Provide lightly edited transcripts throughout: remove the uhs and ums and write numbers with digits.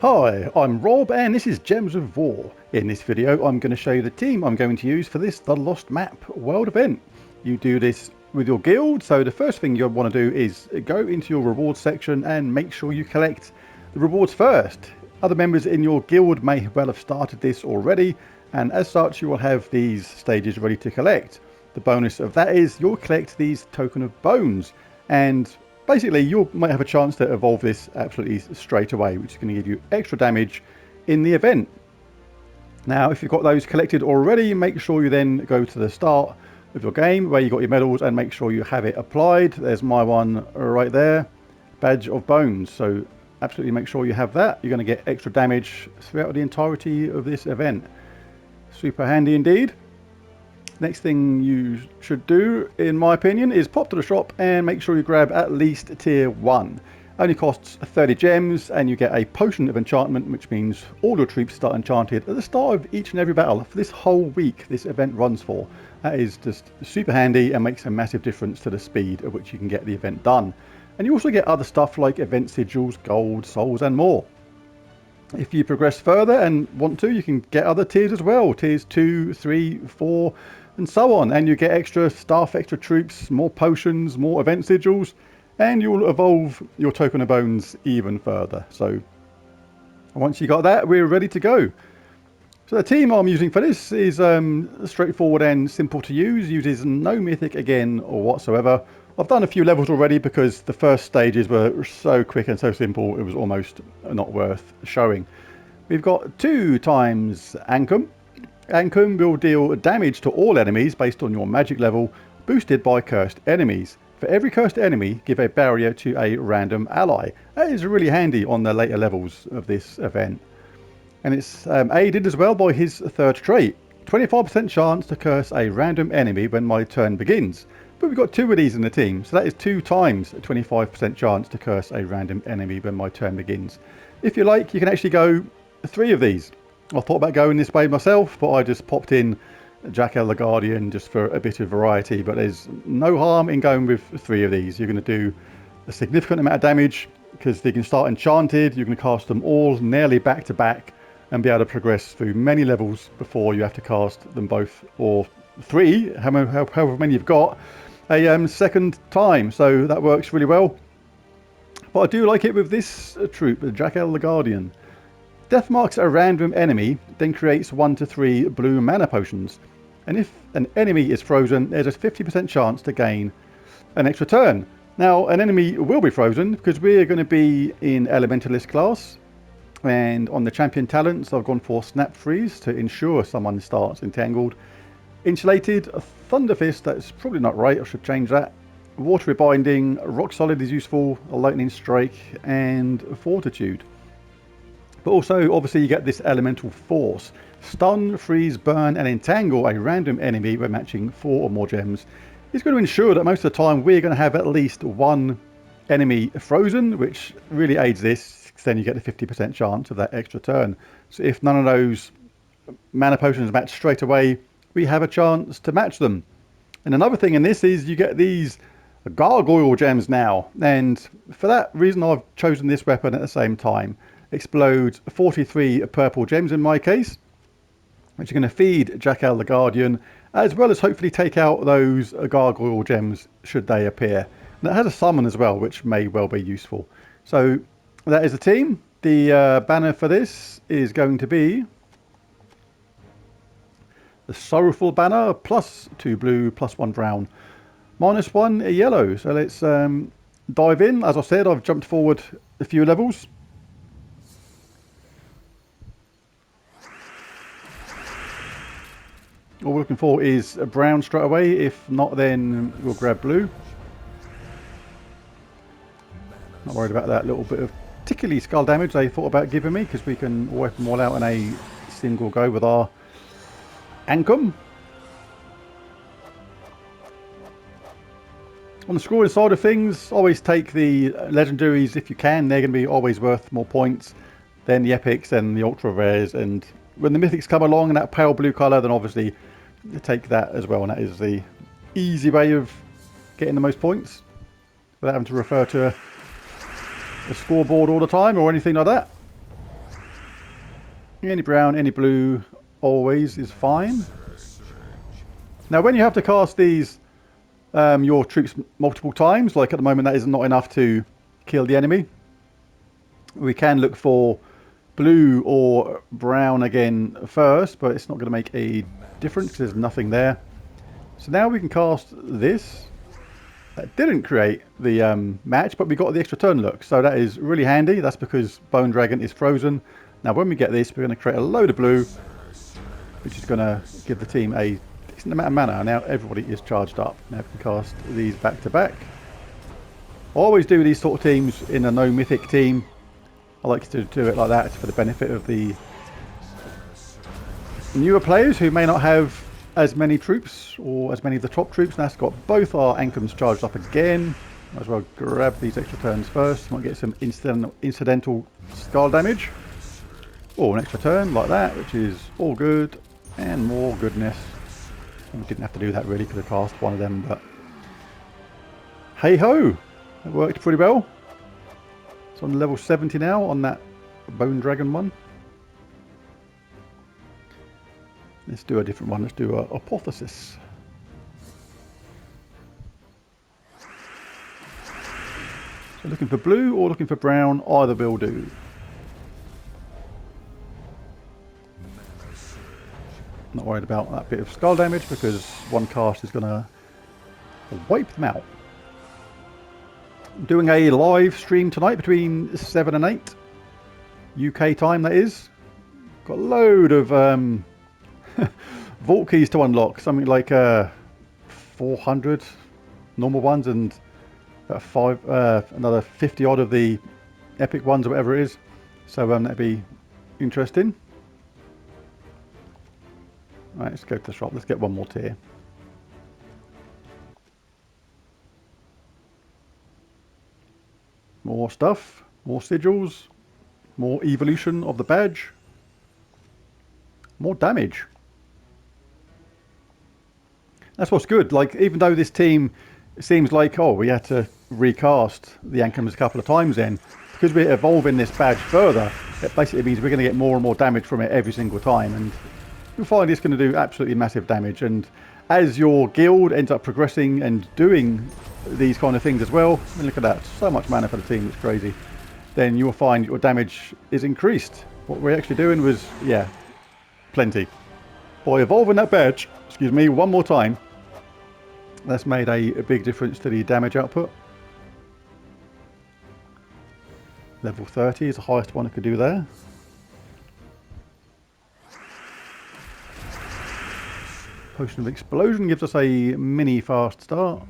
Hi, I'm Rob and this is Gems of War. In this video I'm going to show you the team I'm going to use for this The Lost Map world event. You do this with your guild, so the first thing you'll want to do is go into your rewards section and make sure you collect the rewards first. Other members in your guild may well have started this already, and as such you will have these stages ready to collect. The bonus of that is you'll collect these token of bones, and basically you might have a chance to evolve this absolutely straight away, which is going to give you extra damage in the event. Now if you've got those collected already, make sure you then go to the start of your game where you got your medals and make sure you have it applied. There's my one right there, badge of bones, so absolutely make sure you have that. You're going to get extra damage throughout the entirety of this event. Super handy indeed. Next thing you should do, in my opinion, is pop to the shop and make sure you grab at least tier 1. Only costs 30 gems and you get a potion of enchantment, which means all your troops start enchanted at the start of each and every battle for this whole week this event runs for. That is just super handy and makes a massive difference to the speed at which you can get the event done. And you also get other stuff like event sigils, gold, souls and more. If you progress further and want to, you can get other tiers as well. Tiers 2, 3, 4 and so on. And you get extra staff, extra troops, more potions, more event sigils. And you'll evolve your token of bones even further. So once you got that, we're ready to go. So the team I'm using for this is straightforward and simple to use. Uses no mythic again or whatsoever. I've done a few levels already because the first stages were so quick and so simple it was almost not worth showing. We've got 2 times Ancum. Ancum will deal damage to all enemies based on your magic level, boosted by cursed enemies. For every cursed enemy, give a barrier to a random ally. That is really handy on the later levels of this event. And it's aided as well by his third trait. 25% chance to curse a random enemy when my turn begins. But we've got 2 of these in the team, so that is 2 times a 25% chance to curse a random enemy when my turn begins. If you like, you can actually go 3 of these. I thought about going this way myself, but I just popped in Jackal the Guardian just for a bit of variety. But there's no harm in going with 3 of these. You're going to do a significant amount of damage because they can start enchanted. You can cast them all nearly back to back and be able to progress through many levels before you have to cast them both, or 3, however many you've got, a second time. So that works really well. But I do like it with this troop, the Jackal the Guardian. Death marks a random enemy, then creates 1 to 3 blue mana potions. And if an enemy is frozen, there's a 50% chance to gain an extra turn. Now, an enemy will be frozen because we're going to be in Elementalist class. And on the champion talents, I've gone for Snap Freeze to ensure someone starts entangled. Insulated, Thunder Fist, that's probably not right, I should change that. Watery Binding, Rock Solid is useful, a Lightning Strike, and Fortitude. But also, obviously, you get this Elemental Force. Stun, Freeze, Burn, and Entangle a random enemy by matching 4 or more gems. It's going to ensure that most of the time we're going to have at least 1 enemy frozen, which really aids this. Then you get the 50% chance of that extra turn. So if none of those mana potions match straight away, we have a chance to match them. And another thing in this is you get these gargoyle gems now, and for that reason I've chosen this weapon at the same time. Explodes 43 purple gems in my case, which are going to feed Jackal the Guardian, as well as hopefully take out those gargoyle gems should they appear. And it has a summon as well, which may well be useful. So that is the team. The banner for this is going to be the Sorrowful Banner, +2 blue, +1 brown, -1 yellow. So let's dive in. As I said, I've jumped forward a few levels. All we're looking for is a brown straight away. If not, then we'll grab blue. Not worried about that little bit of tickly skull damage they thought about giving me, because we can wipe them all out in a single go with our Ancum. On the scoring side of things, always take the legendaries if you can. They're going to be always worth more points than the epics and the ultra rares. And when the mythics come along in that pale blue colour, then obviously take that as well. And that is the easy way of getting the most points without having to refer to a scoreboard all the time or anything like that. Any brown, any blue, always is fine. Now when you have to cast these, your troops multiple times, like at the moment that is not enough to kill the enemy, we can look for blue or brown again first, but it's not going to make a difference because there's nothing there. So now we can cast this. That didn't create the match, but we got the extra turn look, so that is really handy. That's because Bone Dragon is frozen. Now when we get this, we're going to create a load of blue, which is going to give the team a decent amount of mana. Now everybody is charged up. Now we can cast these back to back. I always do these sort of teams in a no mythic team. I like to do it like that for the benefit of the newer players who may not have as many troops or as many of the top troops. Now it's got both our Ankhams charged up again. Might as well grab these extra turns first. Might get some incidental skull damage. Or an extra turn like that, which is all good. And more goodness. We didn't have to do that really, could have cast one of them, but hey ho! It worked pretty well. It's on level 70 now on that Bone Dragon one. Let's do a different one. Let's do a Apotheosis. So looking for blue or looking for brown, either will do. Not worried about that bit of skull damage because one cast is going to wipe them out. I'm doing a live stream tonight between 7 and 8 UK time, that is. Got a load of vault keys to unlock, something like 400 normal ones and another 50 odd of the epic ones or whatever it is. So that'd be interesting. Right, let's go to the shop. Let's get one more tier. More stuff, more sigils, more evolution of the badge, more damage. That's what's good. Like, even though this team seems like, oh, we had to recast the Ankhams a couple of times then, because we're evolving this badge further, it basically means we're going to get more and more damage from it every single time, and you'll find it's going to do absolutely massive damage. And as your guild ends up progressing and doing these kind of things as well, I mean, look at that, so much mana for the team, it's crazy, then you'll find your damage is increased. What we're actually doing was, yeah, plenty. By evolving that badge, excuse me, one more time, that's made a big difference to the damage output. Level 30 is the highest one I could do there. Potion of Explosion gives us a mini fast start.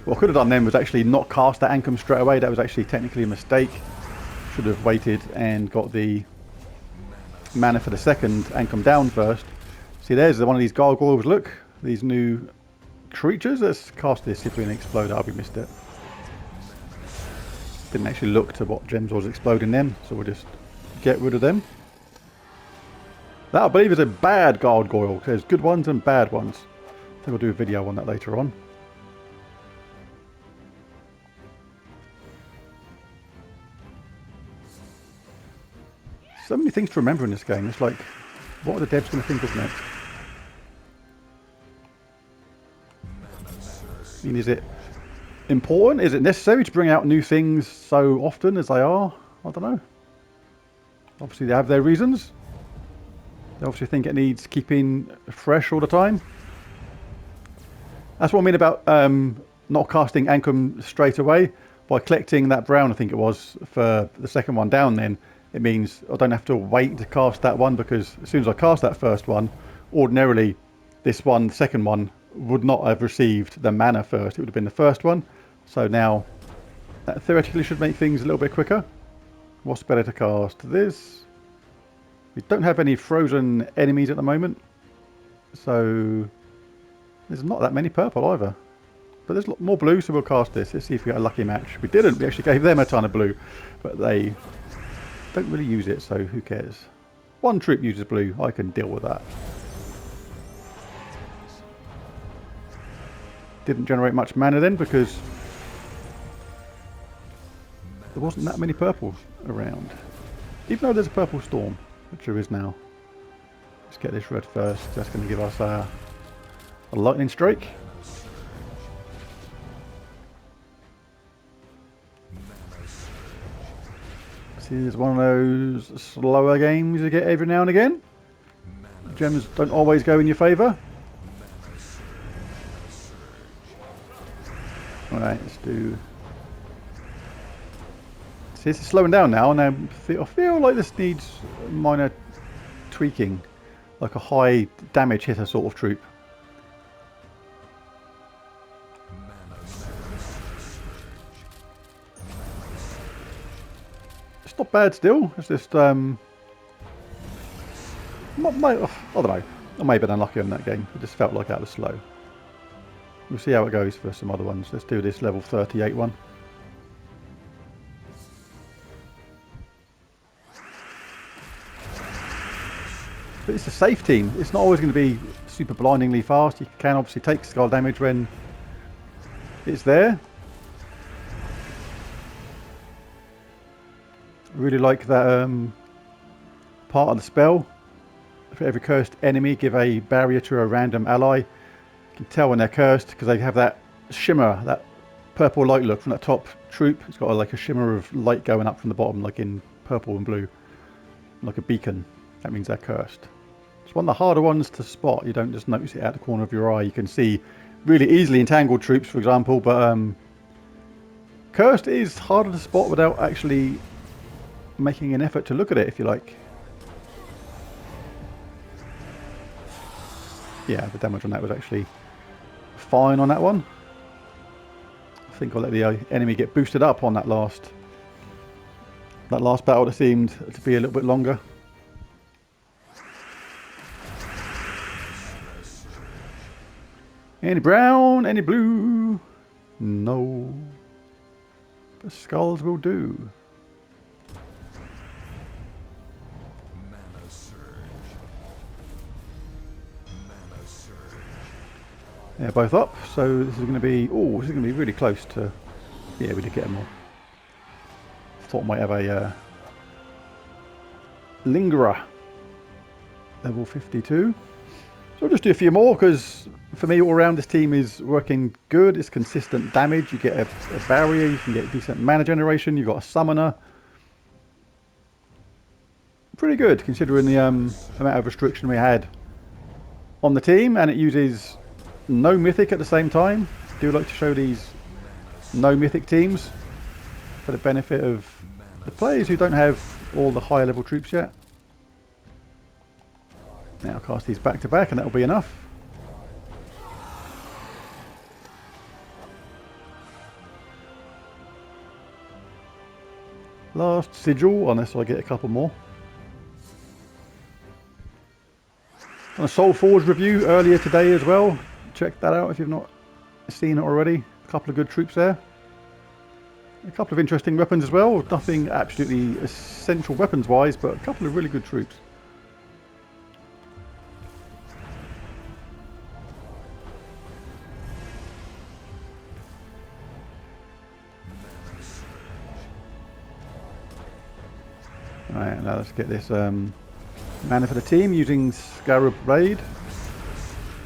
What I could have done then was actually not cast that Ankham straight away. That was actually technically a mistake. Should have waited and got the mana for the second Ankham down first. See, there's one of these gargoyles, look. These new creatures. Let's cast this, see if we can explode it. We missed it. Didn't actually look to what gems was exploding them, so we'll just get rid of them. That, I believe, is a bad gargoyle. There's good ones and bad ones. I think I'll do a video on that later on. So many things to remember in this game. It's like, what are the devs going to think of next? I mean, is it important? Is it necessary to bring out new things so often as they are? I don't know. Obviously they have their reasons. They obviously think it needs keeping fresh all the time. That's what I mean about not casting Ankham straight away. By collecting that brown, I think it was, for the second one down, then it means I don't have to wait to cast that one, because as soon as I cast that first one, ordinarily this one, the second one, would not have received the mana first. It would have been the first one. So now that theoretically should make things a little bit quicker. What's better to cast? This. We don't have any frozen enemies at the moment, so there's not that many purple either. But there's more blue, so we'll cast this. Let's see if we get a lucky match. We didn't. We actually gave them a ton of blue, but they don't really use it, so who cares? One troop uses blue. I can deal with that. Didn't generate much mana then, because there wasn't that many purples around. Even though there's a purple storm, which there is now. Let's get this red first. That's going to give us a lightning strike. See, there's one of those slower games you get every now and again. Gems don't always go in your favour. Alright, let's do... See, this is slowing down now, and I feel like this needs minor tweaking. Like a high damage hitter sort of troop. It's not bad still, it's just... I don't know. I may have been unlucky on that game. It just felt like that was slow. We'll see how it goes for some other ones. Let's do this level 38 one. But it's a safe team. It's not always going to be super blindingly fast. You can obviously take skull damage when it's there. I really like that part of the spell. For every cursed enemy, give a barrier to a random ally. You can tell when they're cursed because they have that shimmer, that purple light look from that top troop. It's got like a shimmer of light going up from the bottom, like in purple and blue, like a beacon. That means they're cursed. It's one of the harder ones to spot. You don't just notice it out the corner of your eye. You can see really easily entangled troops, for example, but cursed is harder to spot without actually making an effort to look at it, if you like. Yeah, the damage on that was actually fine on that one. I think I'll let the enemy get boosted up on that last battle that seemed to be a little bit longer. Any brown? Any blue? No. The skulls will do. Yeah, both up. So this is going to be... Oh, this is going to be really close to... Yeah, we did get them all. Thought I might have a Lingerer. Level 52. So I'll just do a few more because for me all around this team is working good. It's consistent damage. You get a barrier. You can get decent mana generation. You've got a summoner. Pretty good considering the amount of restriction we had on the team, and it uses no mythic at the same time. I do like to show these no mythic teams for the benefit of the players who don't have all the higher level troops yet. Now I'll cast these back to back and that'll be enough. Last sigil, unless I get a couple more. On a Soulforge review earlier today as well. Check that out if you've not seen it already. A couple of good troops there. A couple of interesting weapons as well. Nothing absolutely essential weapons wise, but a couple of really good troops. Alright, now let's get this mana for the team using Scarab Raid.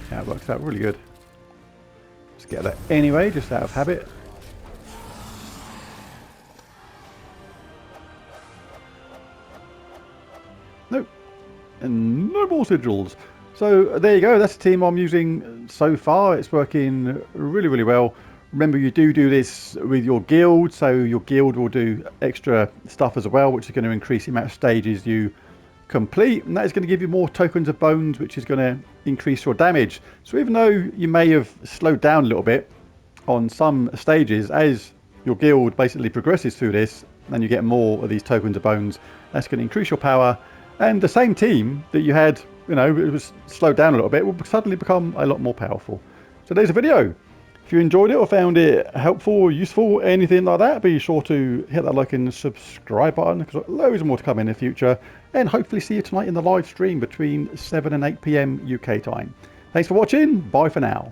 Yeah, it works out really good. Let's get that anyway, just out of habit. Nope. And no more sigils. So there you go, that's the team I'm using so far. It's working really, really well. Remember, you do this with your guild, so your guild will do extra stuff as well, which is going to increase the amount of stages you complete, and that is going to give you more tokens of bones, which is going to increase your damage. So even though you may have slowed down a little bit on some stages, as your guild basically progresses through this and you get more of these tokens of bones, that's going to increase your power, and the same team that you had, you know, it was slowed down a little bit, will suddenly become a lot more powerful. So there's a video. If you enjoyed it or found it helpful or useful, anything like that, be sure to hit that like and subscribe button, because loads more to come in the future. And hopefully see you tonight in the live stream between 7 and 8 PM UK time. Thanks for watching. Bye for now.